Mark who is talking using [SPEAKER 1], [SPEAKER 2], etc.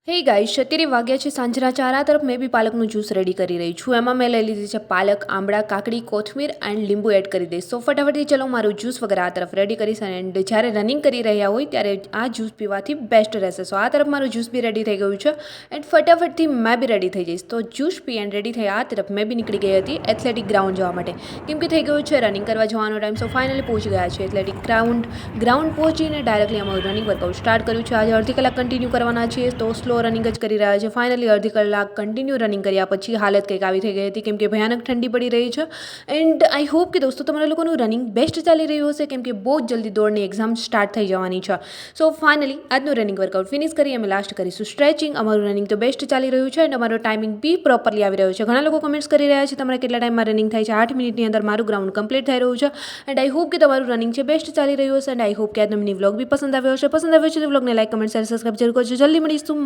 [SPEAKER 1] હે ગાઈસ, અત્યારે વાગ્યા છે સાંજના 4 આ તરફ મેં બી પાલકનું જ્યુસ રેડી કરી રહી છું. એમાં મેં લઈ લીધી છે પાલક, આંબળા, કાકડી, કોથમીર એન્ડ લીંબુ એડ કરી દઈશ. સો ફટાફટથી ચલો મારું જ્યુસ વગેરે આ તરફ રેડી કરીશ. એન્ડ જ્યારે રનિંગ કરી રહ્યા હોય ત્યારે આ જ્યુસ પીવાથી બેસ્ટ રહેશે. સો આ તરફ મારું જ્યુસ બી રેડી થઈ ગયું છે એન્ડ ફટાફટથી મેં બી રેડી થઈ જઈશ. તો જ્યુસ પી એન્ડ રેડી થઈ આ તરફ મેં બી નીકળી ગઈ હતી એથ્લેટિક ગ્રાઉન્ડ જવા માટે, કેમ કે થઈ ગયું છે રનિંગ કરવા જવાનો ટાઈમ. સો ફાઇનલી પહોંચી ગયા છે એથ્લેટિક ગ્રાઉન્ડ પહોંચીને ડાયરેક્ટલી અમારું રનિંગ વર્કઆઉટ સ્ટાર્ટ કર્યું છે. આજે અડધી કલાક કન્ટિન્યુ કરવાના છીએ, તો સ્લો રનિંગ જ કરી રહ્યા છે. ફાઇનલી અડધી કલાક કન્ટિન્યુ રનિંગ કર્યા પછી હાલત કંઈક આવી થઈ ગઈ હતી, કેમ કે ભયાનક ઠંડી પડી રહી છે. એન્ડ આઈ હોપ કે દોસ્તો તમારા લોકોનું રનિંગ બેસ્ટ ચાલી રહ્યું હશે, કેમ કે બહુ જ જલ્દી દોડની એક્ઝામ સ્ટાર્ટ થઈ જવાની છે. સો ફાઇનલી આજનું રનિંગ વર્કઆઉટ ફિનિશ કરી અમે લાસ્ટ કરીશું સ્ટ્રેચિંગ. અમારું રનિંગ તો બેસ્ટ ચાલી રહ્યું છે એન્ડ અમારો ટાઈમિંગ બી પ્રોપરલી આવી રહ્યો છે. ઘણા લોકો કમેન્ટ્સ કરી રહ્યા છે તમારે કેટલા ટાઈમમાં રનિંગ થાય છે. 8 મિનિટની અંદર મારું ગ્રાઉન્ડ કમ્પ્લીટ થઈ રહ્યું છે એન્ડ આઈ હોપ કે તમારું રનિંગ છે બેસ્ટ ચાલી રહ્યું હશે. એન્ડ આઈ હોપ કે આજનો મિની વ્લોગ બી પસંદ આવ્યો હશે. પસંદ આવ્યો છે તો વ્લોગને લાઈક, કમેન્ટ, શેર, સબસ્ક્રાઈબ જરૂર કરજો. જલ્દી મળીશું.